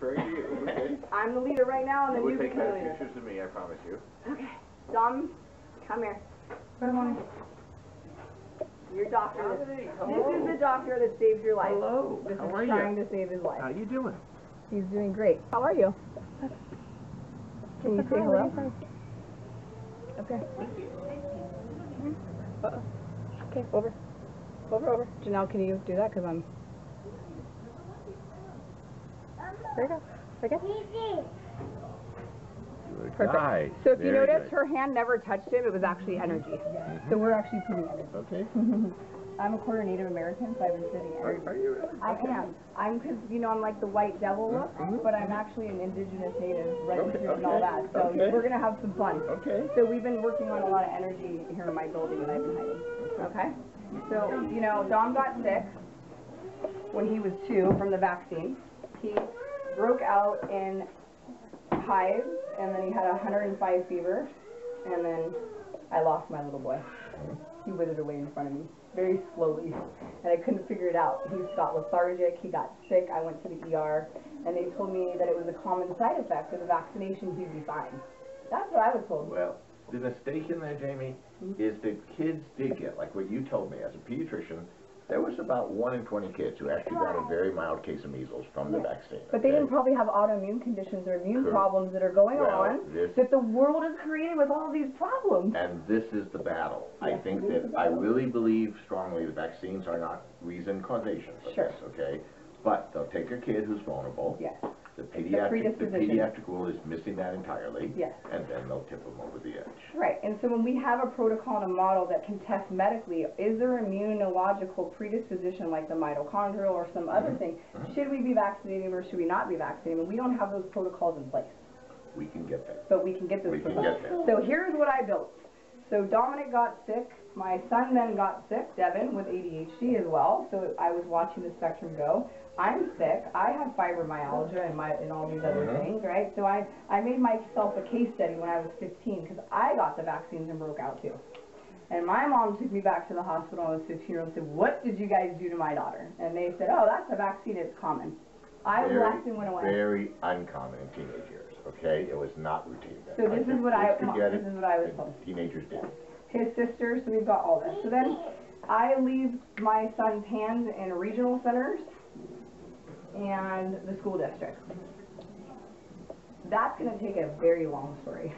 referring to you. Okay. I'm the leader right now, and then you take become the better leader. pictures of me, I promise you. Okay. Dom, come here. Good morning. Your doctor. This is the doctor that saved your life. Hello. This How is are you? trying to save his life. How you doing? He's doing great. How are you? Can you say hello? Okay. Okay, over. Over. Janelle, can you do that? Because I'm... There you go. Okay. Good Perfect. guy. So if you Very notice, good. her hand never touched him. It was actually energy. So we're actually putting energy. Okay. I'm a quarter Native American, so I've been sitting energy. Are you really? I am. I'm because, you know, I'm like the white devil look, but I'm actually an indigenous native registered and all that. So we're going to have some fun. Okay. So we've been working on a lot of energy here in my building that I've been hiding. Okay? So, you know, Dom got sick when he was 2 from the vaccine. He broke out in hives, and then he had 105 fever, and then I lost my little boy. He withered away in front of me, very slowly, and I couldn't figure it out. He got lethargic, he got sick, I went to the ER, and they told me that it was a common side effect of the vaccination, he'd be fine. That's what I was told. Well, the mistake in there, Jamie, is that kids did get, like what you told me as a pediatrician, there was about 1 in 20 kids who actually got a very mild case of measles from the vaccine. But they didn't probably have autoimmune conditions or immune problems that are going on that the world has created with all these problems. And this is the battle. I think that I really believe strongly that vaccines are not reason causation for this, okay? But they'll take a kid who's vulnerable. Yes. The pediatric rule is missing that entirely. Yes. And then they'll tip them over the edge. Right. And so when we have a protocol and a model that can test medically, is there immunological predisposition like the mitochondrial or some other thing? Should we be vaccinating or should we not be vaccinating? And we don't have those protocols in place. We can get there. But we can get those protocols. We can get there. So here's what I built. So Dominic got sick. My son then got sick, Devin, with ADHD as well. So I was watching the spectrum go. I'm sick. I have fibromyalgia and all these other things, right? So I made myself a case study when I was 15 because I got the vaccines and broke out too. And my mom took me back to the hospital when I was 15 and said, "What did you guys do to my daughter?" And they said, "Oh, that's a vaccine. It's common." I left and went away. Very uncommon in teenage years. Okay, it was not routine then. So this is what I was told. Teenagers did. His sister, so we've got all this. So then I leave my son's hands in regional centers and the school district. That's going to take a very long story.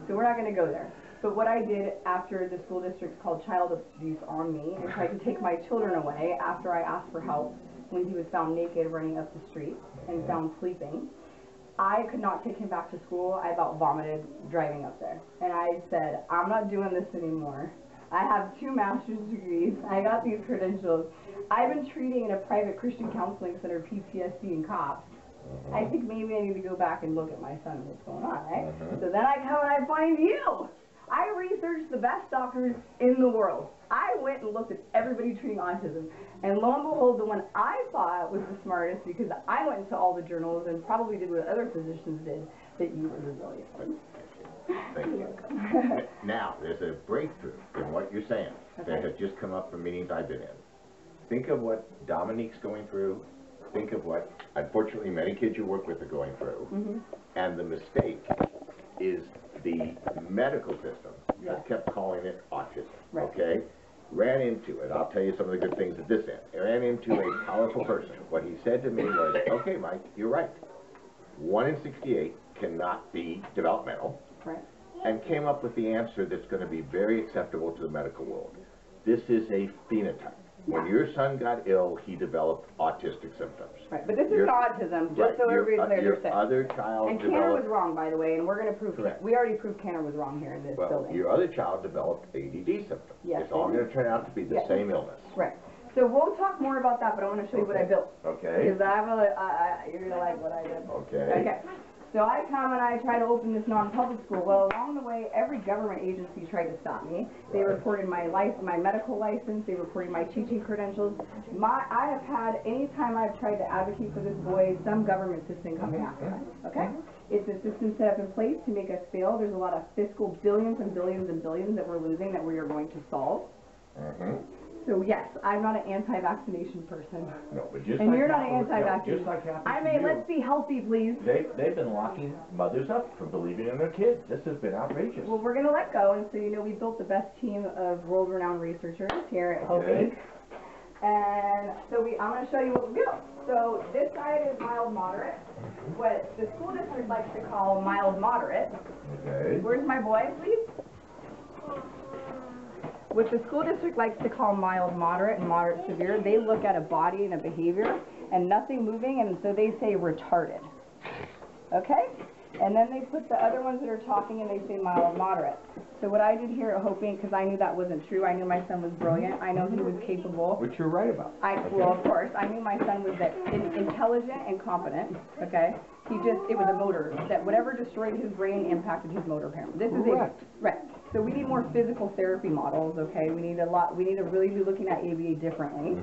So we're not going to go there. But what I did after the school district called child abuse on me and tried to take my children away after I asked for help when he was found naked running up the street and found sleeping, I could not take him back to school. I about vomited driving up there. And I said, I'm not doing this anymore. I have 2 master's degrees. I got these credentials. I've been treating in a private Christian counseling center PTSD and cops. I think maybe I need to go back and look at my son and what's going on, right? So then I come and I find you. I researched the best doctors in the world. I went and looked at everybody treating autism. And lo and behold, the one I thought was the smartest, because I went into all the journals and probably did what other physicians did, that you were resilient. Thank you. Now, there's a breakthrough in what you're saying that has just come up from meetings I've been in. Think of what Dominique's going through. Think of what, unfortunately, many kids you work with are going through. And the mistake is the medical system has kept calling it autism, okay? Ran into it. I'll tell you some of the good things at this end. I ran into a powerful person. What he said to me was, okay, Mike, you're right. 1 in 68 cannot be developmental. And came up with the answer that's going to be very acceptable to the medical world. This is a phenotype. When your son got ill, he developed autistic symptoms. But this is autism, just so everybody's clear. Your other child and Canner was wrong, by the way, and we're going to prove we already proved Canner was wrong here in this building. Your other child developed ADD symptoms. It's all going to turn out to be the same illness. So we'll talk more about that, but I want to show you what I built. Okay. Because you're going to like what I did. Okay. So I come and I try to open this non-public school. Well, along the way, every government agency tried to stop me. They reported my medical license. They reported my teaching credentials. I have had, anytime I've tried to advocate for this boy, some government system coming after us, okay? It's a system set up in place to make us fail. There's a lot of fiscal billions and billions and billions that we're losing that we are going to solve. So yes, I'm not an anti-vaccination person. No, but just And like you're not an happens- no, anti-vaccine. just like happens I to mean, you, let's be healthy, please. they've been locking mothers up for believing in their kids. This has been outrageous. Well, we're going to let go, and so you know we built the best team of world-renowned researchers here at Hope Okay. Inc. And so I'm going to show you what we built. So this side is mild moderate, what the school district likes to call mild moderate. Okay. Where's my boy, please? What the school district likes to call mild moderate and moderate severe, they look at a body and a behavior and nothing moving, and so they say retarded. Okay? And then they put the other ones that are talking and they say mild moderate. So what I did here at Hope Inc., because I knew that wasn't true, I knew my son was brilliant, I know he was capable. Which you're right about. Well, of course, I knew my son was intelligent and competent, okay? It was a motor, that whatever destroyed his brain impacted his motor impairment. This is Correct. right. So we need more physical therapy models, okay? We need to really be looking at ABA differently.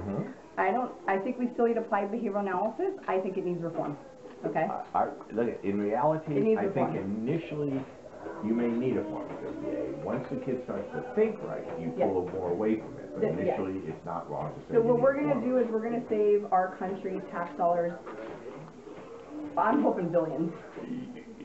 I think we still need applied behavioral analysis. I think it needs reform, okay? Look, in reality, It needs I think reform. initially you may need a form of ABA. Once the kid starts to think right, you Yes. pull more away from it. But Yes. initially, it's not wrong to say So you what need we're a gonna form. do is we're gonna save our country tax dollars. I'm hoping billions.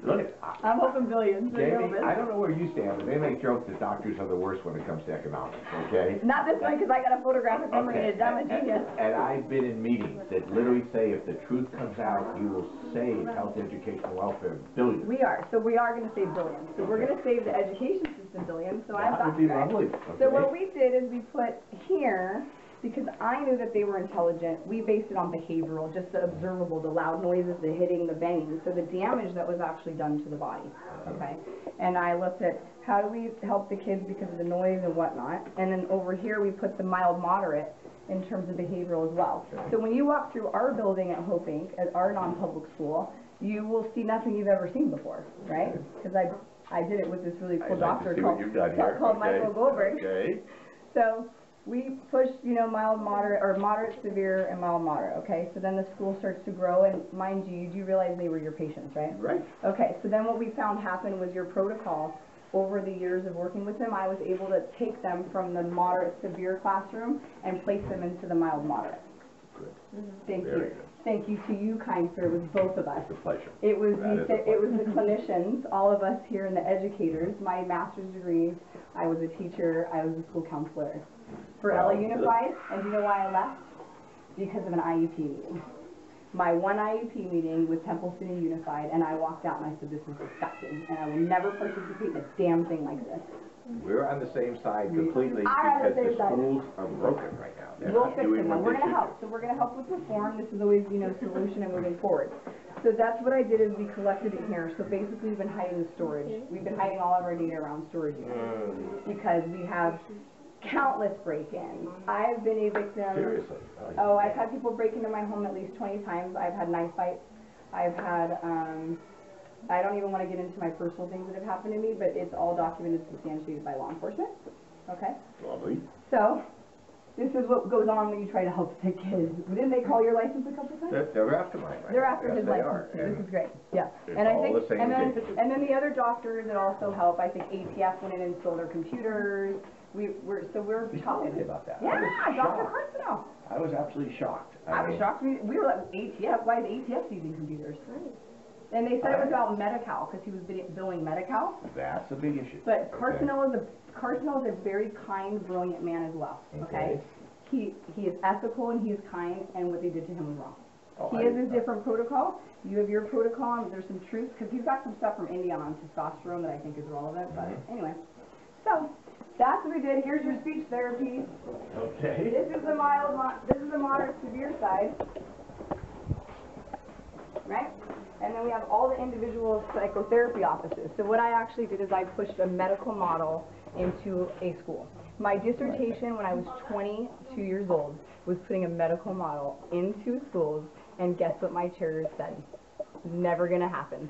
Look, I'm hoping billions. Jamie, I don't know where you stand, but they make jokes that doctors are the worst when it comes to economics, okay? Not this one, because I got a photographic memory Okay. and I'm a genius. And I've been in meetings that literally say if the truth comes out, you will save health, education, welfare billions. We are. So we are going to save billions. So we're going to save the education system billions. So I've That got would be that. lovely. So okay? what we did is we put here, because I knew that they were intelligent, we based it on behavioral, just the observable, the loud noises, the hitting, the banging, so the damage that was actually done to the body, okay? And I looked at how do we help the kids because of the noise and whatnot, and then over here we put the mild moderate in terms of behavioral as well. So when you walk through our building at Hope Inc., at our non-public school, you will see nothing you've ever seen before, right? Because I did it with this really cool I'd like doctor to see what you've done here. called Okay. Michael Goldberg. Okay. So we pushed, you know, mild, moderate, or moderate, severe, and mild, moderate, okay? So then the school starts to grow, and mind you, do realize they were your patients, right? Right. Okay, so then what we found happened was your protocol, over the years of working with them, I was able to take them from the moderate, severe classroom and place them into the mild, moderate. Good. Thank Very you. good. Thank you to you, kind sir, it was both of us. It's a pleasure. It was That is a it was the clinicians, all of us here, and the educators. My master's degree, I was a teacher, I was a school counselor for Wow. LA Unified. And do you know why I left? Because of an IEP meeting. My one IEP meeting with Temple City Unified, and I walked out and I said, this is disgusting, and I will never participate in a damn thing like this. We're on the same side completely I'm on the because the same side. schools are broken right now. They're We'll not fix doing them, what and we're they gonna should help. So we're gonna help with reform. This is always, you know, solution and moving forward. So that's what I did is we collected it here. So basically we've been hiding the storage. We've been hiding all of our data around storage units because we have countless break-ins. I've been a victim. Seriously. Oh, I've had people break into my home at least 20 times. I've had knife fights. I've had, I don't even want to get into my personal things that have happened to me, but it's all documented, substantiated by law enforcement. Okay? Lovely. So, this is what goes on when you try to help sick kids. Didn't they call your license a couple times? They're after mine. They're after yes, his they license are. too. This And is great. Yeah. it's And I all think, the same thing. and then the other doctors that also help, I think ATF went in and stole their computers. We're You told me about that. Yeah, I was Dr. shocked. Carcino. I was absolutely shocked. I was mean, shocked. We were like, ATF, why is ATF using computers? And they said it was about Medi-Cal, because he was billing Medi-Cal. That's a big issue. But Okay. Carcino is a very kind, brilliant man as well, okay? He is ethical and he is kind, and what they did to him was wrong. Oh, He has his different protocol. You have your protocol, and there's some truth, because he's got some stuff from India on testosterone that I think is relevant, but anyway. So, that's what we did. Here's your speech therapy. Okay. This is the moderate severe side. Right? And then we have all the individual psychotherapy offices. So what I actually did is I pushed a medical model into a school. My dissertation when I was 22 years old was putting a medical model into schools, and guess what my chair said? Never gonna happen.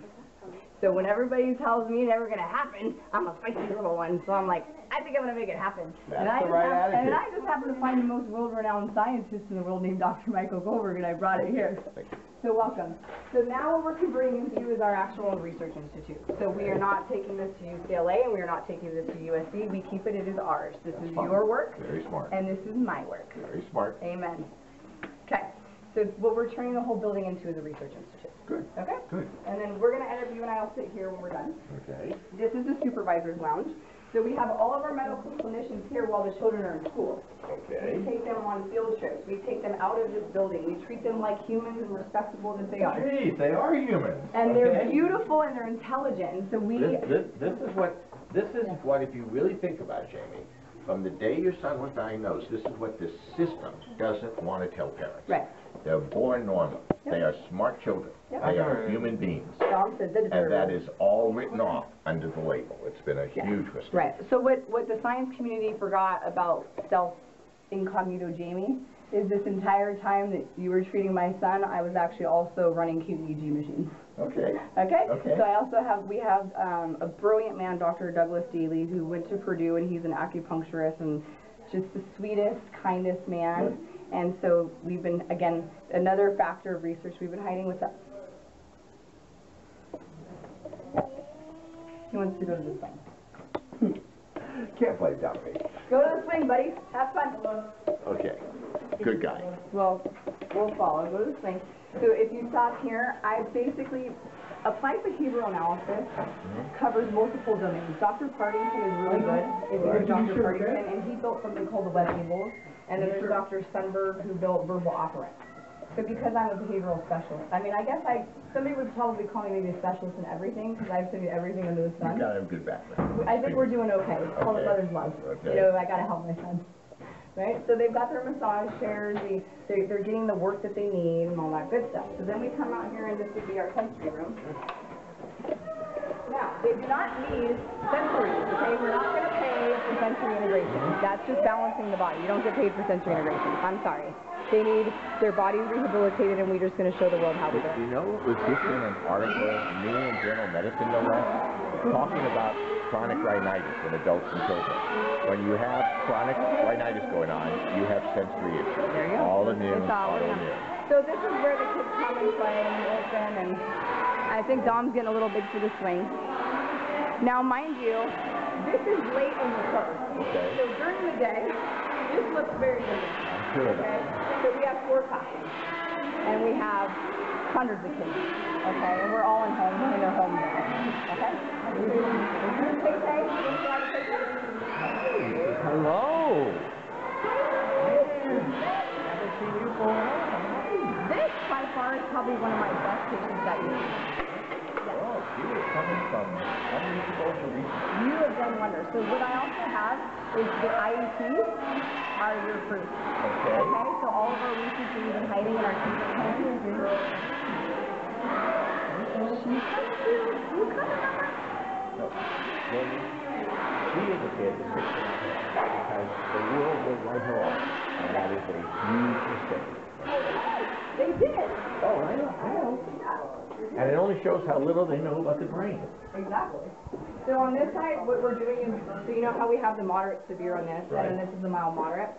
So when everybody tells me it's never going to happen, I'm a feisty little one. So I'm like, I think I'm going to make it happen. That's the right attitude. And I just happen to find the most world-renowned scientist in the world named Dr. Michael Goldberg, and I brought it here. So welcome. So now what we're converting into is our actual research institute. So we are not taking this to UCLA, and we are not taking this to USC. We keep it is ours. This is your work. Very smart. And this is my work. Very smart. Amen. Okay. So what we're turning the whole building into is a research institute. Good. Okay? Good. And then we're going to end up, you and I will sit here when we're done. Okay. This is the supervisor's lounge. So we have all of our medical clinicians here while the children are in school. Okay. We take them on field trips. We take them out of this building. We treat them like humans and respectable that they are. Geez, they are humans. And they're beautiful and they're intelligent. And so we... This is what, if you really think about it, Jamie, from the day your son was diagnosed, this is what the system doesn't want to tell parents. Right. They're born normal. Yep. They are smart children. Yep. They are human beings. And that is all written off under the label. It's been a huge mistake. Right. So what the science community forgot about self-incognito Jamie is this entire time that you were treating my son, I was actually also running QEEG machines. Okay. Okay? Okay. So I also have, we have a brilliant man, Dr. Douglas Daly, who went to Purdue, and he's an acupuncturist and just the sweetest, kindest man. And so we've been, again, another factor of research we've been hiding with that. He wants to go to the swing. Can't play Dominic. Go to the swing, buddy. Have fun. Okay. Good guy. Well, we'll follow. Go to the swing. So if you stop here, I basically, applied behavioral analysis covers multiple domains. Dr. Partington is really good. If you know Dr. Partington, and he built something called the web tables. And then there's Dr. Sunberg, who built verbal operants. So because I'm a behavioral specialist, I mean, I guess somebody would probably call me maybe a specialist in everything, because I've studied everything under the sun. You got a good background. I think we're doing okay. It's called a brother's love. Okay. You know, I gotta help my son. Right? So they've got their massage chairs, they're getting the work that they need and all that good stuff. So then we come out here and this would be our sensory room. Now, they do not need sensory, okay? We're not going to pay for sensory integration. That's just balancing the body. You don't get paid for sensory integration. I'm sorry. They need their bodies rehabilitated, and we're just going to show the world how to do it. You know what was just in an article, New England Journal of Medicine, no less, talking about chronic rhinitis in adults and children. When you have chronic rhinitis going on, you have sensory issues. There you go. All immune, autoimmune. So this is where the kids come and play and open, and I think Dom's getting a little big for the swing. Now, mind you, this is late in the first. Okay. So during the day, this looks very good. I'm sure. Okay. So we have 4 classrooms, and we have hundreds of kids. Okay, and we're all in their homes. Okay. Hello. This, by far, is probably one of my best patients that you see. Oh, you were coming from unreasonable to reasonable. You have done wonders. So what I also have is the IEPs are your proof. Okay. Okay, so all of our research that we've been hiding in our teacher plans. You come remember? No. Jamie, she indicated the picture because the world will write her off, and that is a huge mistake. They did. Oh, I know. And it only shows how little they know about the brain. Exactly. So on this side, what we're doing is, so you know how we have the moderate severe on this, Right. and then this is the mild moderate?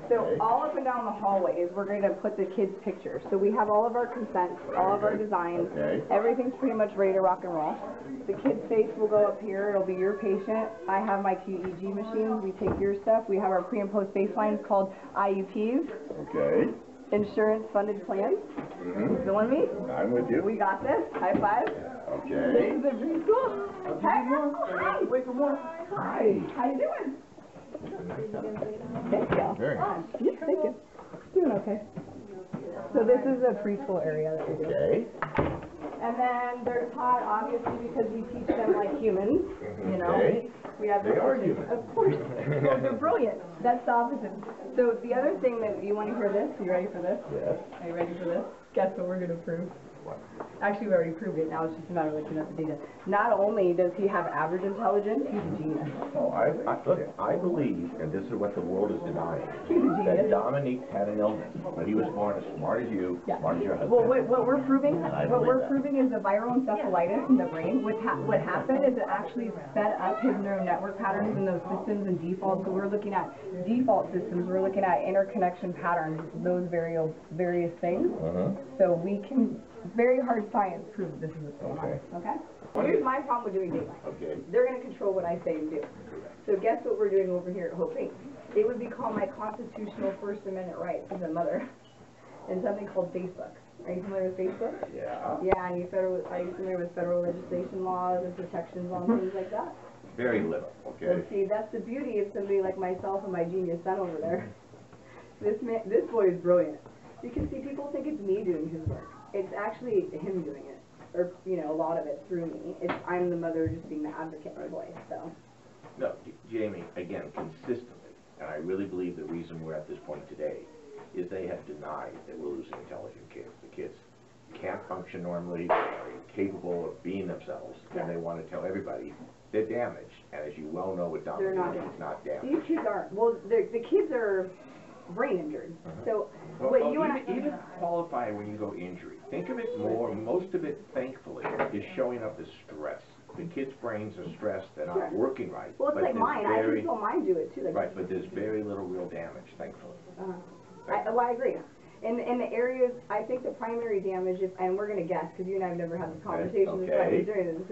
So Okay. all up and down the hallways, we're going to put the kids' pictures. So we have all of our consents, all of our designs. Okay. Everything's pretty much ready to rock and roll. The kid's face will go up here. It'll be your patient. I have my QEEG machine. We take your stuff. We have our pre and post baselines called IUPs. Okay. Insurance-funded plans. Mm-hmm. You feeling me? I'm with you. We got this. High five. Okay. This is a preschool. Hi. Wait for more. Hi. How you doing? Thank you. Very nice. Yes, thank you. Doing okay. So this is a preschool area that we do. Okay. And then they're taught, obviously, because we teach them like humans, you know. Okay. We have They are human. Of course. Well, they're brilliant. That's the opposite. So the other thing that you want to hear this, you ready for this? Yes. Are you ready for this? Guess what we're going to prove? What? Actually, we already proved it. Now it's just a matter of looking at the data. Not only does he have average intelligence, he's a genius. Oh, look, I believe, and this is what the world is denying, He's a that genius. Dominique had an illness, but he was born as smart as you, smart as your husband. Well, what we're proving is the viral encephalitis in the brain. What happened is it actually sped up his neural network patterns in those systems and defaults. So we're looking at default systems. We're looking at interconnection patterns, those various things. So we can, very hard science proves this is what's going on. Okay? Here's my problem with doing daylight. Okay. They're going to control what I say and do. So guess what we're doing over here at Hope Inc. It would be called my constitutional First Amendment rights as a mother, and something called Facebook. Are you familiar with Facebook? Yeah. Yeah, and are you familiar with federal legislation laws and protections on things like that? Very little, okay? Well, see, that's the beauty of somebody like myself and my genius son over there. This boy is brilliant. Because see, people think it's me doing his work. It's actually him doing it, or a lot of it through me. I'm the mother just being the advocate and voice. So. No, Jamie, again, consistently, and I really believe the reason we're at this point today is they have denied that we're losing intelligent kids. The kids can't function normally, are incapable of being themselves, and they want to tell everybody they're damaged. And as you well know with Dominique, it's not damaged. These kids aren't. Well, the kids are brain injured. So what you want to even qualify when you go injury. Think of it more. Most of it, thankfully, is showing up as stress. The kids' brains are stressed. They're not working right. Well, it's like mine. I can feel mine do it too. Like right, but there's very little real damage, thankfully. I agree. In the areas, I think the primary damage, and we're going to guess, because you and I have never had this conversation, this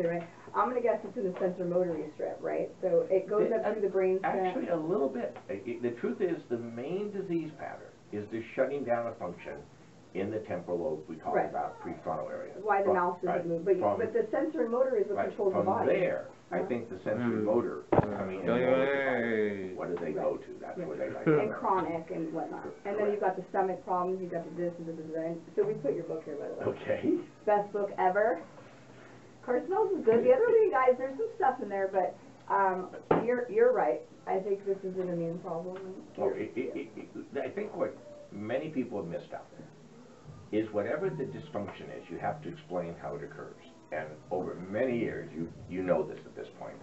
right? I'm going to guess it's in the sensory strip, right? So it goes up through the brain stem. Actually, a little bit. The truth is, the main disease pattern is the shutting down of function in the temporal lobe we talked about, prefrontal area. Why the mouse doesn't move. But the sensory motor is what controls the body. From there, I think the sensory motor is coming in. What do they go to? That's where they like and chronic and whatnot. And then you've got the stomach problems, you've got the this and this and that. So we put your book here, by the way. Okay. Best book ever. Carcinals is good. The other thing, guys, there's some stuff in there, but you're right. I think this is an immune problem. I think what many people have missed out is whatever the dysfunction is, you have to explain how it occurs. And over many years, you know this at this point.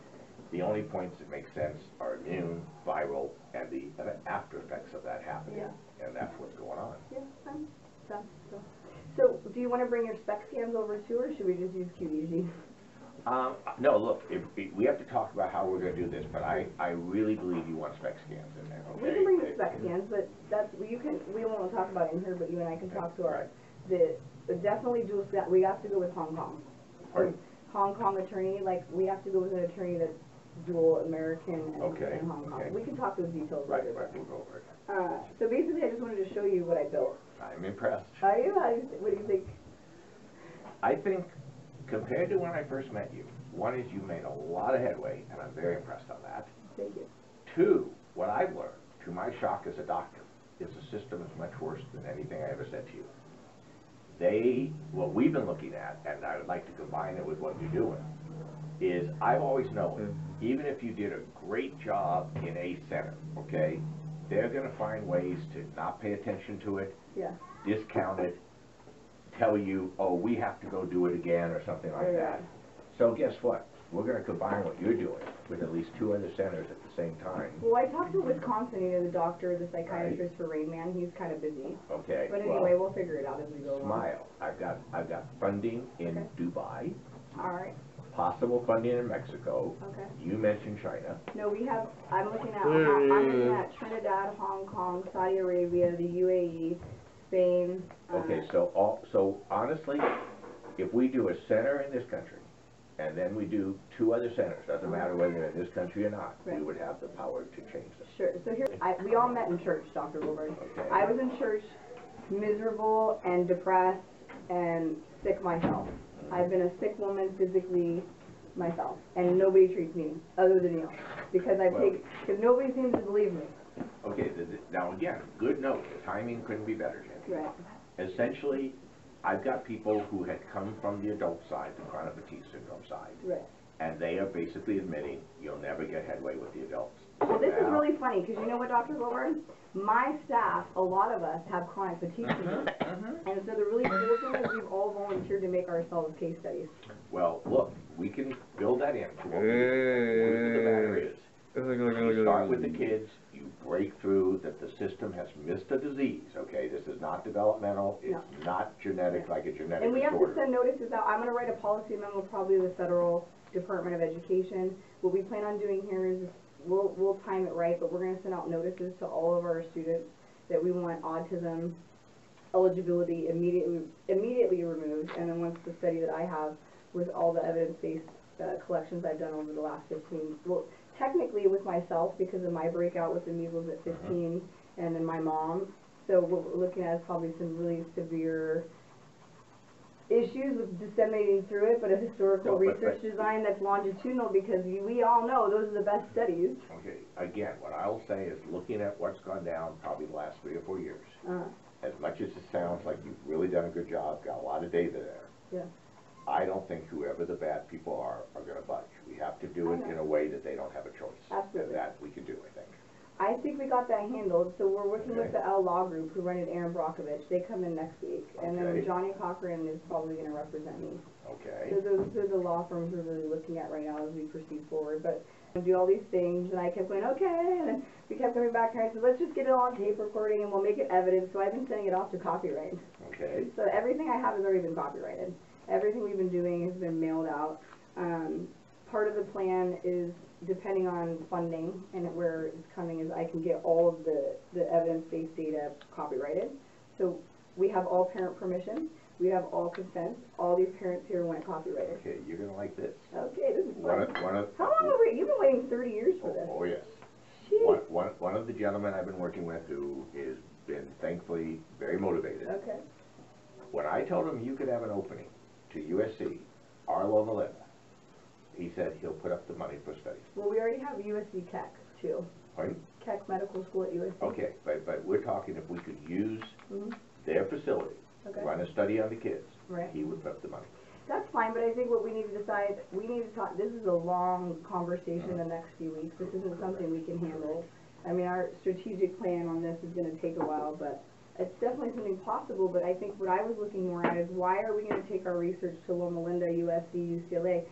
The only points that make sense are immune, viral, and the after effects of that happening. Yeah. And that's what's going on. Yeah, So, do you want to bring your spec scans over too, or should we just use QEEG? No, look, we have to talk about how we're going to do this, but I really believe you want spec scans in there, okay? We can bring the spec scans, but we won't talk about it in here, but you and I can talk to our, definitely dual spec, we have to go with Hong Kong. Hong Kong attorney, like, we have to go with an attorney that's dual American and Hong Kong. We can talk those details later. Right, we'll go over it. So basically, I just wanted to show you what I built. I'm impressed. Are you? What do you think? I think, compared to when I first met you, one is you made a lot of headway, and I'm very impressed on that. Thank you. Two, what I've learned, to my shock as a doctor, is the system is much worse than anything I ever said to you. What we've been looking at, and I would like to combine it with what you're doing, is I've always known, even if you did a great job in a center, okay, they're going to find ways to not pay attention to it, discount it, tell you, oh, we have to go do it again or something like that. So guess what? We're going to combine what you're doing with at least 2 other centers at the same time. Well, I talked to Wisconsin, the doctor, the psychiatrist for Rain Man. He's kind of busy. Okay. But anyway, we'll figure it out as we go along. Smile. I've got funding in Dubai. All right. Possible funding in Mexico. Okay. You mentioned China. No, I'm looking at Trinidad, Hong Kong, Saudi Arabia, the UAE, Spain. Okay, so honestly, if we do a center in this country, and then we do 2 other centers, doesn't matter whether they're in this country or not, we would have the power to change them. Sure. So here, we all met in church, Dr. Goldberg. Okay. I was in church, miserable and depressed and sick myself. I've been a sick woman physically myself, and nobody treats me other than you, because because nobody seems to believe me. Okay, now again, good note. The timing couldn't be better, Jim. Right. Essentially, I've got people who had come from the adult side, the chronic fatigue syndrome side, Right. and they are basically admitting you'll never get headway with the adults. Well, this is really funny, because you know what, Dr. Goldberg? My staff, a lot of us, have chronic fatigue syndrome. And so the really cool thing is we've all volunteered to make ourselves case studies. Well, look, we can build that into what we do. The matter is, you start with the kids, you break through that the system has missed a disease, okay? This is not developmental, it's not genetic like a genetic And we have disorder. to send notices out. I'm going to write a policy memo probably to the Federal Department of Education. What we plan on doing here is we'll time it right, but we're going to send out notices to all of our students that we want autism eligibility immediately removed. And then once the study that I have with all the evidence-based collections I've done over the last 15, well, technically with myself because of my breakout with the measles at 15, and then my mom. So what we're looking at is probably some really severe issues with disseminating through it, but a historical research design that's longitudinal, because we all know those are the best studies. Okay, again, what I'll say is looking at what's gone down probably the last 3 or 4 years, as much as it sounds like you've really done a good job, got a lot of data there, I don't think whoever the bad people are going to budge. We have to do it in a way that they don't have a choice. Absolutely. And that we can do, I think. I think we got that handled, so we're working with the L Law Group, who run it, Aaron Brockovich. They come in next week, and then Johnny Cochran is probably going to represent me. Okay. So those are the law firms we're really looking at right now as we proceed forward. But we do all these things, and I kept going, okay, and then we kept coming back here. I said, let's just get it on tape recording, and we'll make it evidence. So I've been sending it off to copyright. Okay. So everything I have has already been copyrighted. Everything we've been doing has been mailed out. Part of the plan is, depending on funding and where it's coming, is I can get all of the evidence-based data copyrighted. So we have all parent permission, we have all consent, all these parents here want it copyrighted. Okay, you're going to like this. Okay, this is fun. How long have you've been waiting 30 years for this? Oh, yes. One of the gentlemen I've been working with who has been, thankfully, very motivated. Okay. When I told him you could have an opening to USC, Arlo Melinda, he said he'll put up the money for studies. Well, we already have USC Keck, too. Pardon? Keck Medical School at USC. Okay, but we're talking if we could use their facility, run a study on the kids, he would put up the money. That's fine, but I think what we need to decide, we need to talk, this is a long conversation the next few weeks. This isn't something we can handle. I mean, our strategic plan on this is going to take a while, but it's definitely something possible. But I think what I was looking more at is, why are we going to take our research to Loma Linda, USC, UCLA?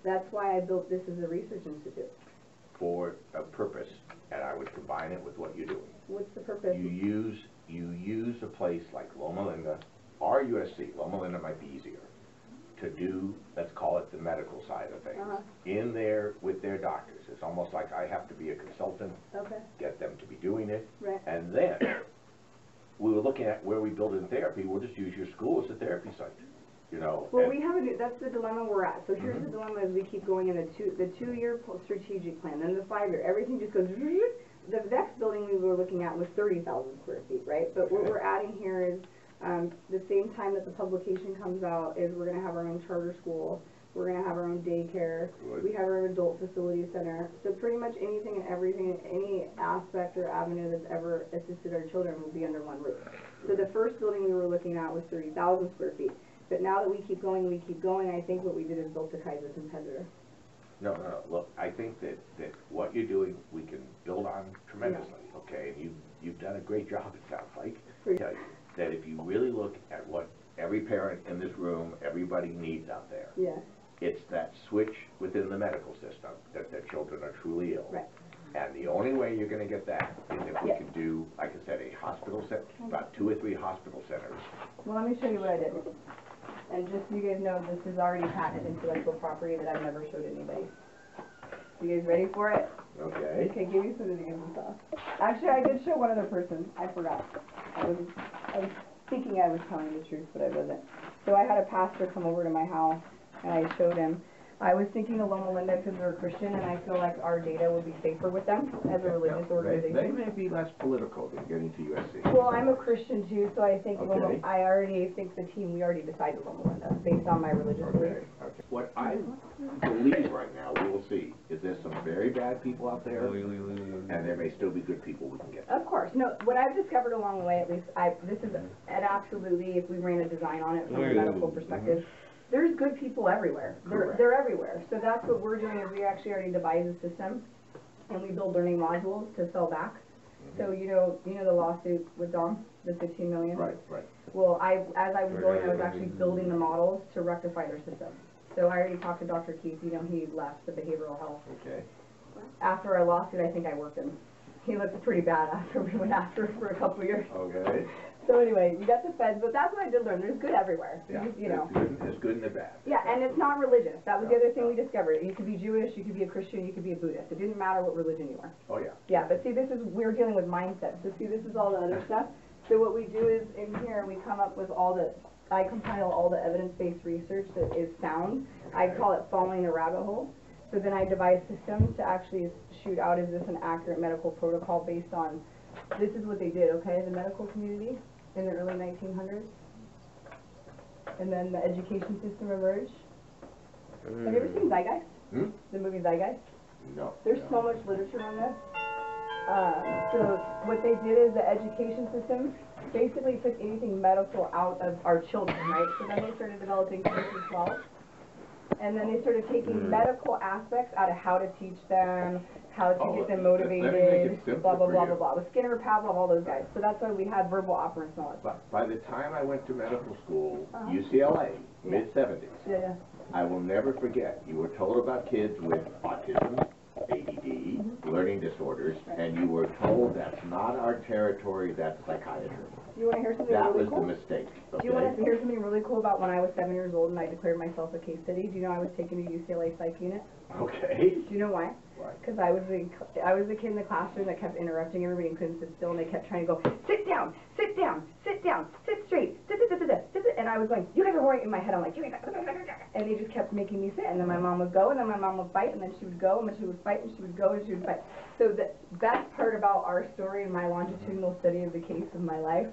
That's why I built this as a research institute. For a purpose, and I would combine it with what you're doing. What's the purpose? You use a place like Loma Linda or USC. Loma Linda might be easier to do, let's call it the medical side of things, in there with their doctors. It's almost like I have to be a consultant, get them to be doing it, and then we were looking at where we build in therapy. We'll just use your school as a therapy site. You know, well, that's the dilemma we're at. So here's the dilemma: as we keep going in the two-year strategic plan, then the 5-year, everything just goes. The next building we were looking at was 30,000 square feet, right? But what we're adding here is the same time that the publication comes out is we're going to have our own charter school. We're going to have our own daycare. We have our adult facility center. So pretty much anything and everything, any aspect or avenue that's ever assisted our children will be under one roof. So the first building we were looking at was 30,000 square feet. But now that we keep going, I think what we did is built a Kaiser competitor. No. Look, I think that what you're doing, we can build on tremendously, okay? And you've done a great job, it sounds like. I tell you that if you really look at what every parent in this room, everybody needs out there, it's that switch within the medical system that their children are truly ill. And the only way you're going to get that is if we can do, like I said, a hospital set, about 2 or 3 hospital centers. Well, let me show you what I did. And just so you guys know, this is already patented intellectual property that I've never showed anybody. You guys ready for it? Okay. Okay, give you some of the stuff. Actually, I did show one other person. I forgot. I was thinking I was telling the truth, but I wasn't. So I had a pastor come over to my house, and I showed him. I was thinking of Loma Linda because they're a Christian, and I feel like our data would be safer with them as a religious organization. They may be less political than getting to USC. Well, I'm a Christian too, so I think we already decided Loma Linda based on my religious beliefs. Okay. What I believe right now, we will see, is there's some very bad people out there, and there may still be good people we can get. Of course. No, what I've discovered along the way, at least, this is an absolutely, if we ran a design on it from a medical perspective, there's good people everywhere. They're everywhere. So that's what we're doing, is we actually already devised a system and we build learning modules to sell back. So you know the lawsuit with Dom, the 15 million. Right, right. Well, as I was going, I was actually building the models to rectify their system. So I already talked to Dr. Keith. You know, he left the behavioral health. Okay. After our lawsuit, I think I worked him. He looked pretty bad after we went after him for a couple of years. Okay. So anyway, you got the feds, but that's what I did learn. There's good everywhere. Yeah. You know. It's good and the bad. Yeah, and it's not religious. That was the other thing we discovered. You could be Jewish, you could be a Christian, you could be a Buddhist. It didn't matter what religion you were. Oh yeah. Yeah, but see, we're dealing with mindset. So see, this is all the other stuff. So what we do is in here we come up with I compile all the evidence-based research that is sound. I call it following the rabbit hole. So then I devise systems to actually shoot out, is this an accurate medical protocol based on, this is what they did, okay, the medical community in the early 1900s. And then the education system emerged. Have you ever seen Zeitgeist? The movie Zeitgeist? No. There's so much literature on this. So what they did is the education system basically took anything medical out of our children, right? So then they started developing K through 12. And then they started taking medical aspects out of how to teach them, how to get them motivated, blah, blah, blah, blah, blah. With Skinner, Pavlov, all those guys. So that's why we had verbal operant knowledge. But by the time I went to medical school, UCLA, mid-70s, Yeah. I will never forget, you were told about kids with autism, ADD, learning disorders, and you were told that's not our territory, that's psychiatry. You want to hear something That really was cool? the mistake. Okay? Do you want to hear something really cool about when I was 7 years old and I declared myself a case study? Do you know I was taken to UCLA psych unit? Okay. Do you know why? Why? Because I was the kid in the classroom that kept interrupting everybody and couldn't sit still, and they kept trying to go, sit down, sit down, sit down, sit straight, and I was going, you guys are worrying in my head. I'm like, you guys, and they just kept making me sit, and then my mom would go, and then my mom would fight, and then she would go, and then she would fight, and she would go, and she would fight. So the best part about our story and my longitudinal study of the case of my life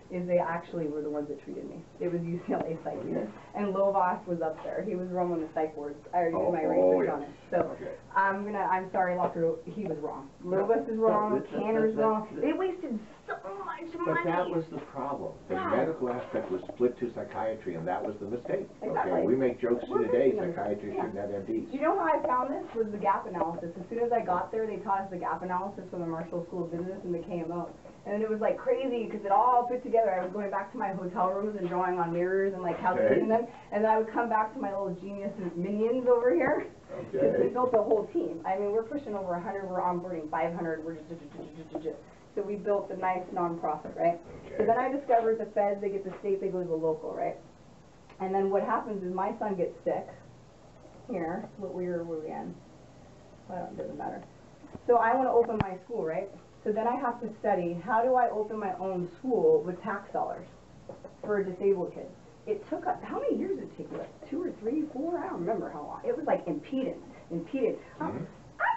is they actually were the ones that treated me. It was UCLA psych unit. And Lovas was up there. He was wrong on the psych wards. I already did my research on it. So I'm sorry, Locke, he was wrong. Lovas is wrong, Tanner's wrong. They wasted so much money. But that was the problem. The medical aspect was split to psychiatry, and that was the mistake. Exactly. Okay, we make jokes today, psychiatry shouldn't have MDs. Do you know how I found this? Was the gap analysis. As soon as I got there, they taught us the gap analysis from the Marshall School of Business and the KMO. And it was like crazy because it all fit together. I was going back to my hotel rooms and drawing on mirrors and like calculating them. And then I would come back to my little genius minions over here. Because we built a whole team. I mean, we're pushing over 100. We're onboarding 500. So we built a nice nonprofit, right? So then I discovered the feds, they get the state, they go to the local, right? And then what happens is my son gets sick. Here, what year were we in? Well, it doesn't matter. So I want to open my school, right? So then I have to study, how do I open my own school with tax dollars for a disabled kid? It took, how many years did it take? Like 2 or 3, 4? I don't remember how long. It was like impedance. I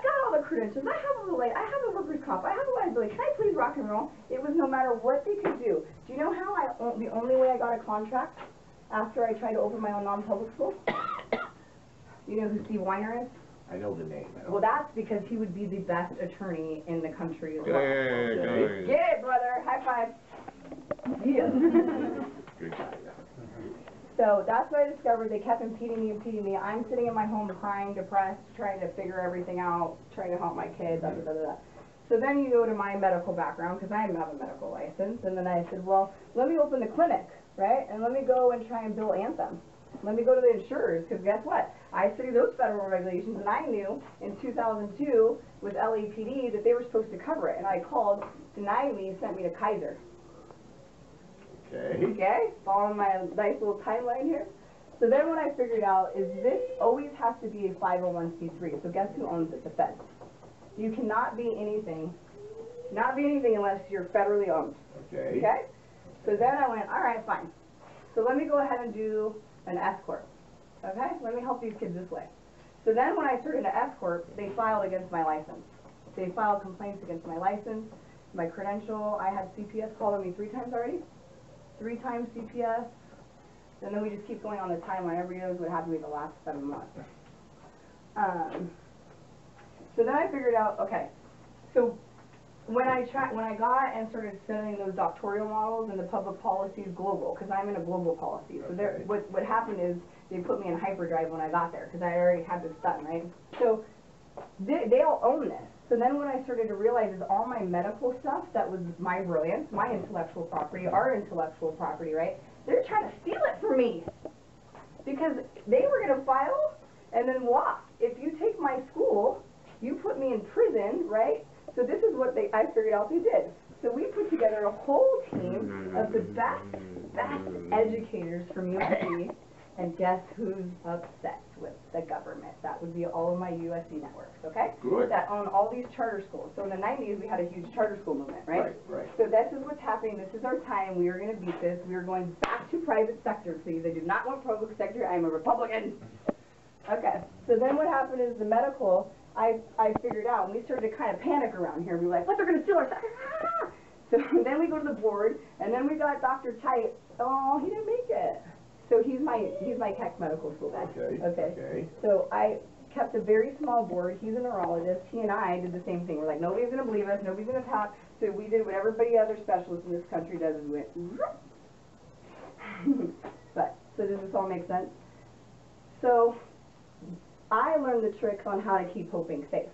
got all the credentials. I have a light. I have a workers' comp. I have a liability. Can I please rock and roll? It was no matter what they could do. Do you know how the only way I got a contract after I tried to open my own non-public school? You know who Steve Weiner is? I know the name. Well, that's because he would be the best attorney in the country as well. Good. Get it, brother. High five. Yeah. Good guy. So that's what I discovered. They kept impeding me. I'm sitting in my home crying, depressed, trying to figure everything out, trying to help my kids, So then you go to my medical background, because I have a medical license, and then I said, well, let me open the clinic, right? And let me go and try and bill Anthem. Let me go to the insurers, because guess what? I studied those federal regulations, and I knew in 2002 with LAPD that they were supposed to cover it. And I called, denied me, sent me to Kaiser. Okay, following my nice little timeline here. So then what I figured out is this always has to be a 501c3. So guess who owns it? The feds. You cannot be anything, unless you're federally owned. Okay? So then I went, all right, fine. So let me go ahead and do an S-corp. Okay? Let me help these kids this way. So then when I started an S-corp, they filed against my license. They filed complaints against my license, my credential. I had CPS called on me 3 times already. 3 times CPS, and then we just keep going on the timeline. Everybody knows what happened to me the last 7 months. So then I figured out, okay, so when I got and started studying those doctoral models and the public policies global, because I'm in a global policy. So there, what happened is they put me in hyperdrive when I got there, because I already had this done, right? So they all own this. So then what I started to realize is all my medical stuff that was my brilliance, my intellectual property, our intellectual property, right? They're trying to steal it from me. Because they were going to file and then walk. If you take my school, you put me in prison, right? So this is what I figured out they did. So we put together a whole team of the best educators from USC, and guess who's obsessed with the government? That would be all of my USC networks, okay? Good. That own all these charter schools. So in the 90s, we had a huge charter school movement, right? Right. So this is what's happening. This is our time. We are going to beat this. We are going back to private sector, please. I do not want public sector. I'm a Republican. Okay. So then what happened is the medical, I figured out, and we started to kind of panic around here. We were like, what, they're going to steal our sector? So then we go to the board, and then we got Dr. Tite. Oh, he didn't make it. So he's my Keck Medical School guy. Okay. So I kept a very small board. He's a neurologist. He and I did the same thing. We're like, nobody's going to believe us. Nobody's going to talk. So we did what everybody other specialists in this country does, is we went, but, so does this all make sense? So I learned the tricks on how to keep hoping safe,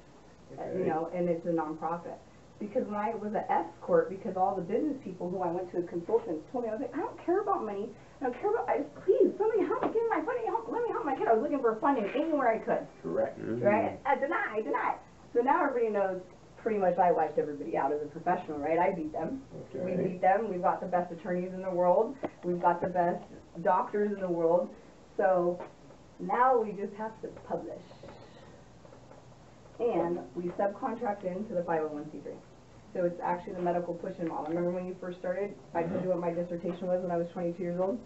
you know, and it's a nonprofit. Because when I was an escort, because all the business people who I went to as consultants told me, I was like, I don't care about money. I don't care about, please, somebody help me, give me my funding, let me help my kid. I was looking for funding anywhere I could. Correct. Right? Deny. So now everybody knows pretty much I wiped everybody out as a professional, right? I beat them. Okay. We beat them. We've got the best attorneys in the world. We've got the best doctors in the world. So now we just have to publish. And we subcontract into the 501c3. So it's actually the medical push-in model. Remember when you first started, I told you what my dissertation was when I was 22 years old?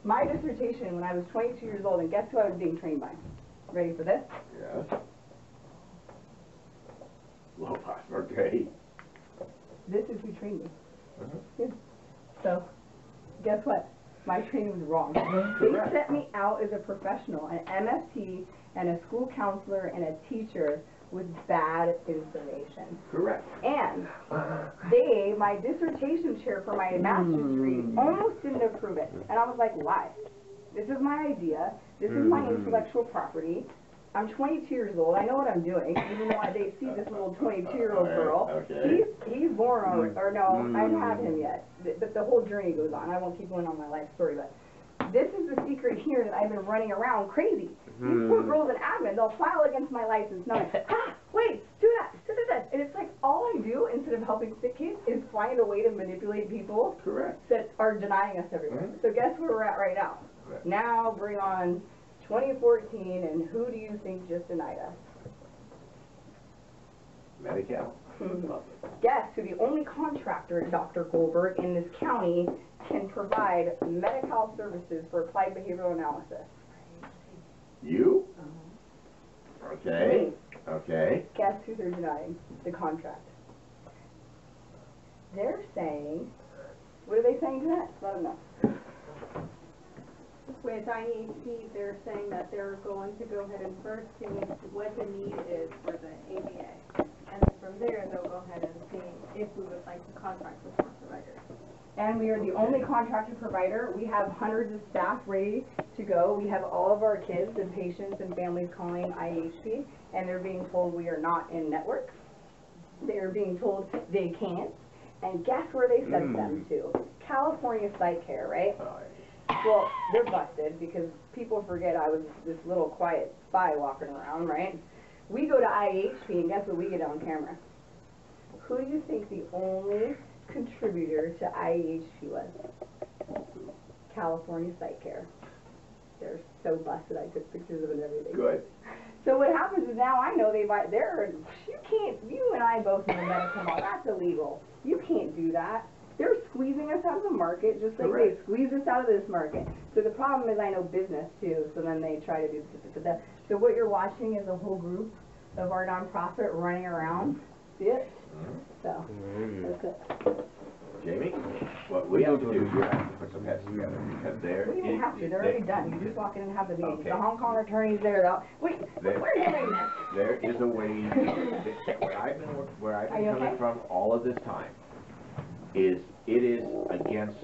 My dissertation when I was 22 years old, and guess who I was being trained by? Ready for this? Yes. Low pass, okay. This is who trained me. Yeah. So, guess what? My training was wrong. They set me out as a professional, an MFT, and a school counselor, and a teacher with bad information. Correct. And my dissertation chair for my master's degree almost didn't approve it. And I was like, why? This is my idea. This is my intellectual property. I'm 22 years old. I know what I'm doing. Even though they see this little 22-year-old girl. Okay. He's born on, or no, I don't have him yet. But the whole journey goes on. I won't keep going on my life story, but this is the secret here that I've been running around crazy. These poor girls in admin, they'll file against my license. No, wait, do that. And it's like all I do instead of helping sick kids is find a way to manipulate people. Correct. That are denying us everywhere. So guess where we're at right now? Right. Now bring on 2014, and who do you think just denied us? Medi-Cal. Guess who the only contractor, Dr. Goldberg, in this county can provide Medi-Cal services for applied behavioral analysis? You? Okay. Okay. Guess who they're denying the contract? They're saying, what are they saying to that? Let them know. With IHP, they're saying that they're going to go ahead and first see what the need is for the ABA. And then from there, they'll go ahead and see if we would like to contract with more providers. And we are the only contracted provider. We have hundreds of staff ready to go. We have all of our kids and patients and families calling IHP, and they're being told we are not in network. They're being told they can't. And guess where they sent them to? California Site Care, right? Well, they're busted because people forget I was this little quiet spy walking around, right? We go to IHP, and guess what we get on camera? Who do you think the only contributor to IHP was? California Site Care. They're so busted, I took pictures of it and everything. Good. So what happens is now I know you and I both know medical law, that's illegal. You can't do that. They're squeezing us out of the market just like they squeezed us out of this market. So the problem is I know business too, so then they try to do this. So what you're watching is a whole group of our nonprofit running around. See it? So, that's it. Jamie, what we have to do is we have to put some heads together because they're... We don't have to. They're already done. You just walk in and have the meeting. Okay. The Hong Kong attorney's there. Wait, where are you going? There is a way to do it. Where I've been coming from all of this time is it is against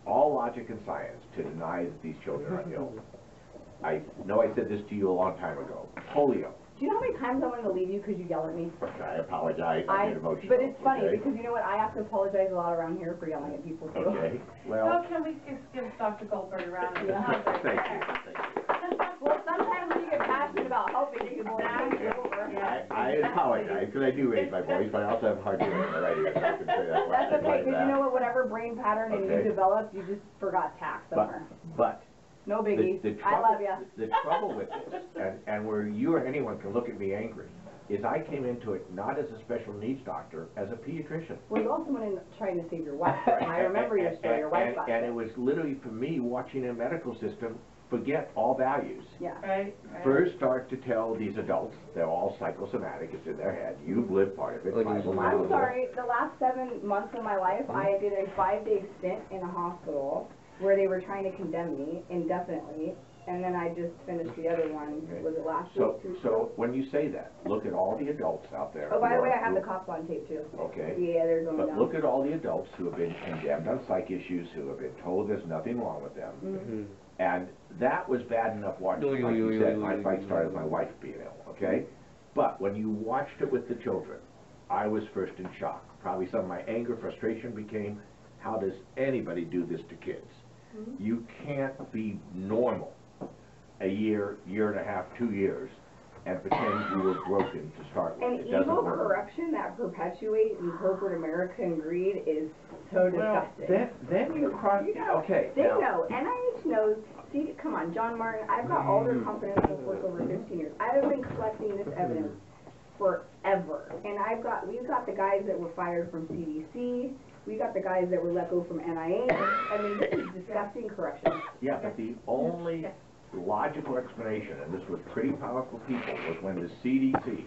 all logic and science to deny that these children are ill. I know I said this to you a long time ago. Polio Do you know how many times I wanted to leave you because you yell at me? I apologize, I get emotional. But it's funny, okay? because you know what, I have to apologize a lot around here for yelling at people too. Okay, well. Well, can we just give Dr. Goldberg a round of applause? Thank you, thank you. Well, sometimes when you get passionate about helping people, I apologize, because I do raise my voice, but I also have a hard time in my right ear, so I can say that. That's okay, because you know what, whatever brain pattern and you Okay. developed, you just forgot tact somewhere. But. No biggie. I love you. The trouble with this, and where you or anyone can look at me angry, is I came into it not as a special needs doctor, as a pediatrician. Well, you also went in trying to save your wife. I remember your story. Your wife got And sick. it was literally for me watching a medical system forget all values. Yeah. Right. First start to tell these adults, they're all psychosomatic, it's in their head. You've lived part of it. I'm sorry, the last 7 months of my life, I did a 5-day stint in a hospital where they were trying to condemn me indefinitely, and then I just finished the other one, was it last week? So when you say that, look at all the adults out there. Oh, by the way, I have the cops on tape too. Okay. Yeah, they're going down. But look at all the adults who have been condemned on psych issues, who have been told there's nothing wrong with them. Mm-hmm. And that was bad enough watching, like you said, my fight started with my wife being ill, okay? But when you watched it with the children, I was first in shock. Probably some of my anger, frustration became, how does anybody do this to kids? Mm-hmm. You can't be normal a year, year and a half, 2 years, and pretend you were broken to start with. And It doesn't evil work. corruption that perpetuates in corporate America and greed is so disgusting. Then you cross, okay. They now, know. NIH knows. See, come on, John Martin. I've got all their confidential work over 15 years. I've been collecting this evidence forever, and we've got the guys that were fired from CDC. We got the guys that were let go from NIH. I mean, this is disgusting corruption. Yeah, but the only logical explanation, and this was pretty powerful people, was when the CDC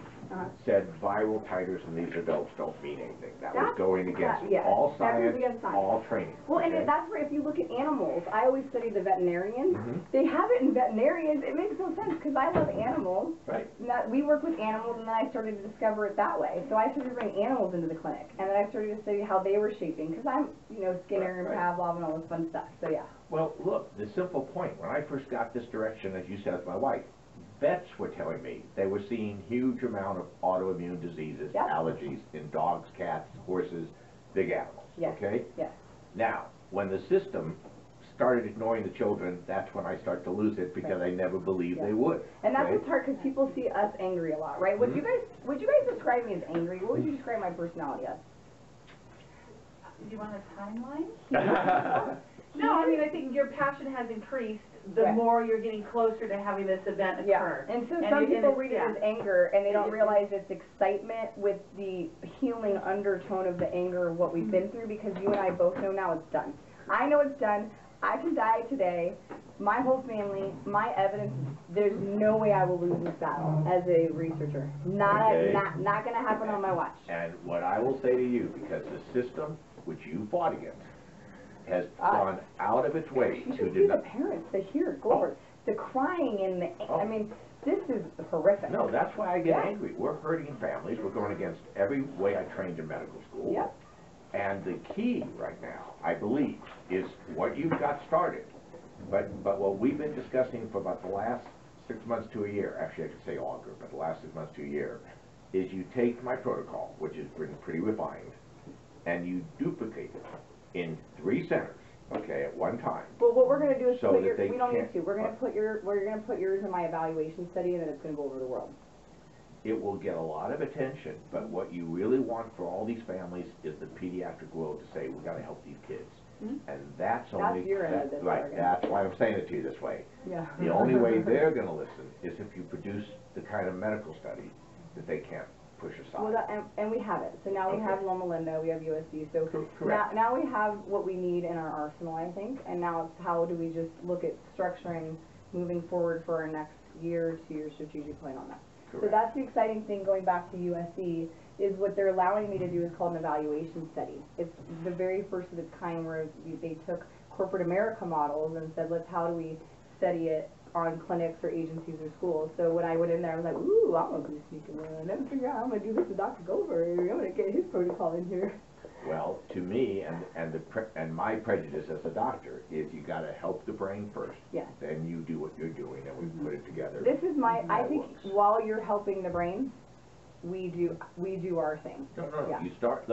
said viral titers in these adults don't mean anything. That was going against all science, all training. Well, and that's where if you look at animals, I always study the veterinarians. They have it in veterinarians. It makes no sense because I love animals. Right. We work with animals, and then I started to discover it that way. So I started to bring animals into the clinic, and then I started to study how they were shaping because I'm, Skinner and Pavlov and all this fun stuff. So yeah. Well, look, the simple point, when I first got this direction, as you said, with my wife, vets were telling me they were seeing huge amount of autoimmune diseases, allergies in dogs, cats, horses, big animals, okay? Yes. Now, when the system started ignoring the children, that's when I start to lose it because I never believed they would. And that's what's hard because people see us angry a lot, right? Would you guys describe me as angry? What would you describe my personality as? Do you want a timeline? No, I mean, I think your passion has increased the more you're getting closer to having this event occur. And so some people read it as anger, and they don't realize it's excitement with the healing undertone of the anger of what we've been through, because you and I both know now it's done. I know it's done. I can die today. My whole family, my evidence, there's no way I will lose this battle as a researcher. Not going to happen on my watch. And what I will say to you, because the system which you fought against has gone out of its way to see the parents, the Goldberg, the crying and the, I mean, this is horrific. No, that's why I get angry. We're hurting families. We're going against every way I trained in medical school. Yep. And the key right now, I believe, is what you've got started. But what we've been discussing for about the last 6 months to a year, actually I could say longer, but the last 6 months to a year, is you take my protocol, which is pretty refined, and you duplicate it in 3 centers, okay, at one time. Well, what we're going to do is so we don't need to. We're going to put yours in my evaluation study, and then it's going to go over the world. It will get a lot of attention, but what you really want for all these families is the pediatric world to say, we got to help these kids. And that's your end of this bargain. That's why I'm saying it to you this way. Yeah. The only way they're going to listen is if you produce the kind of medical study that they can't push aside. Well, and we have it. So now we have Loma Linda, we have USC. So now we have what we need in our arsenal, I think. And now it's how do we just look at structuring moving forward for our next year or 2 year strategic plan on that. So that's the exciting thing going back to USC is what they're allowing me to do is called an evaluation study. It's the very first of its kind where they took corporate America models and said, how do we study it on clinics or agencies or schools. So when I went in there, I was like, ooh, I'm going to be sneaking around and figure out how I'm going to do this with Dr. Goldberg. I'm going to get his protocol in here. Well, to me, and my prejudice as a doctor is you gotta help the brain first. Yes. Then you do what you're doing, and we put it together. This is I That think works. while you're helping the brain, we do our thing. No, Yeah. you start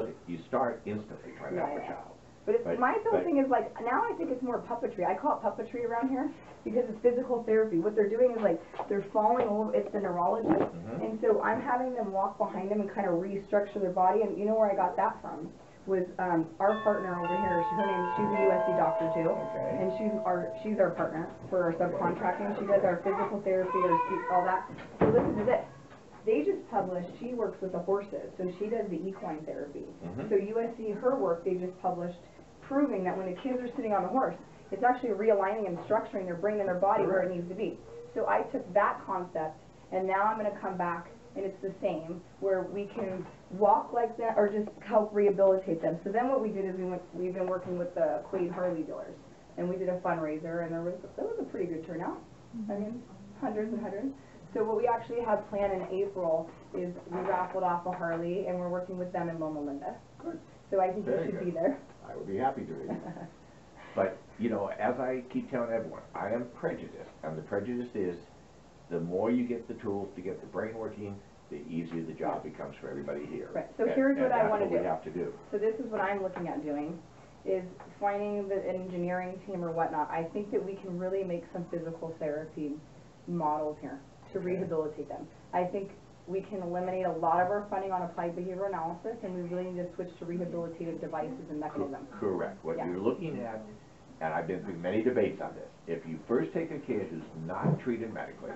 instantly trying to help a child. But my whole thing is like, now I think it's more puppetry. I call it puppetry around here because it's physical therapy. What they're doing is like, they're falling over, it's the neurology. And so I'm having them walk behind them and kind of restructure their body. And you know where I got that from? Was our partner over here, she's a USC doctor too. Okay. And she's our partner for our subcontracting. She does our physical therapy, our speech, all that. So listen to this. They just published, she works with the horses, so she does the equine therapy. So USC, her work, they just published proving that when the kids are sitting on the horse, it's actually realigning and structuring their brain and their body where it needs to be. So I took that concept, and now I'm going to come back, and it's the same, where we can walk like that or just help rehabilitate them. So then what we did is we've been working with the Quaid Harley dealers, and we did a fundraiser, and that was a pretty good turnout. I mean, hundreds and hundreds. So what we actually have planned in April is we raffled off a Harley, and we're working with them in Loma Linda. Good. So I think you Very should good. be there. I would be happy to be. But, you know, as I keep telling everyone, I am prejudiced, and the prejudice is the more you get the tools to get the brain working, the easier the job becomes for everybody here. Right. So here's what I want to do. That's what we have to do. So this is what I'm looking at doing, is finding the engineering team or whatnot. I think that we can really make some physical therapy models here to rehabilitate them. I think we can eliminate a lot of our funding on applied behavioral analysis, and we really need to switch to rehabilitative devices and mechanisms. Correct. What Yeah. you're looking at, and I've been through many debates on this, if you first take a kid who's not treated medically,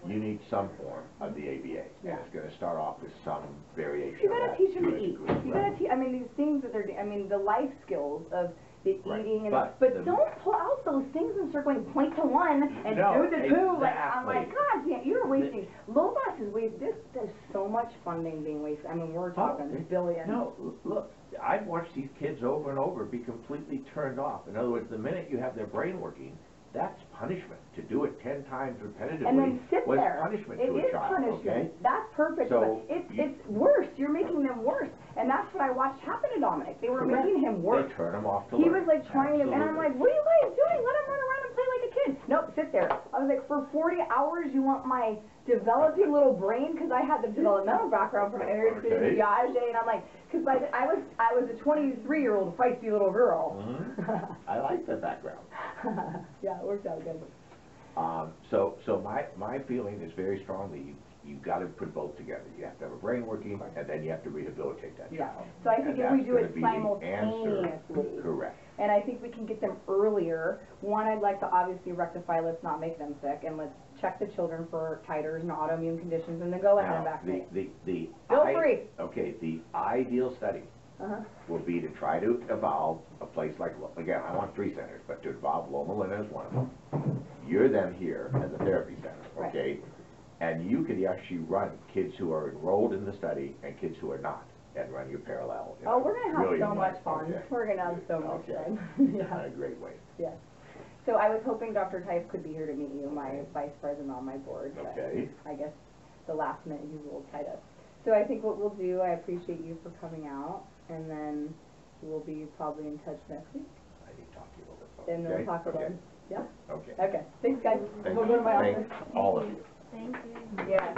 you need some form of the ABA. Yeah. And it's going to start off with some variation You of gotta that teach them to to a eat. degree, You right? gotta teach, I mean, these things that they're, the life skills of the Right. eating and, But don't pull out those things and start going point to one and No, do the two. Like, I'm exactly. like, God damn, you're wasting, Lobos is wasting, there's so much funding being wasted. I mean, we're talking billions. No, look, I've watched these kids over and over be completely turned off. In other words, the minute you have their brain working, that's punishment. To do it 10 times repetitively And then sit was there. punishment It to a is child, punishment. okay? That's perfect. So but it's worse. You're making them worse. And that's what I watched happen to Dominic. They were making him worse. They turn him off to He learn. was like trying to, and I'm like, what are you guys doing? Let him run around and play like a kid. Nope, sit there. I was like, for 40 hours you want my developing little brain? Because I had the developmental background from Area City Okay. Piaget, and I'm like, because I was a 23-year-old feisty little girl. I like the background. Yeah, it worked out good. So my feeling is very strongly you've got to put both together. You have to have a brain working, and then you have to rehabilitate that Yeah. child. So I think And if we that's do gonna it be the answer. simultaneously. Correct. And I think we can get them earlier. One, I'd like to obviously rectify, let's not make them sick, and let's check the children for titers and autoimmune conditions, and then go ahead and Now, vaccinate. feel free. Okay, the ideal study will be to try to evolve a place like, again, I want 3 centers, but to evolve Loma Linda as one of them. You're then here as a therapy center, Right. okay? And you could actually run kids who are enrolled in the study and kids who are not, and run your parallel. Oh, we're going to have really so much nice fun. project. We're going to have so much Okay. fun. In Yeah. a great way. Yes. So I was hoping Dr. Tice could be here to meet you, my vice president on my board. But Okay. I guess the last minute he ruled tied us. So I think what we'll do, I appreciate you for coming out, and then we'll be probably in touch next week. I need to talk to you a little bit. And we'll talk about it. Yeah? Okay. Okay. Thanks, guys. Thank We'll go to my Thank office. all of you. Thank you. Yeah.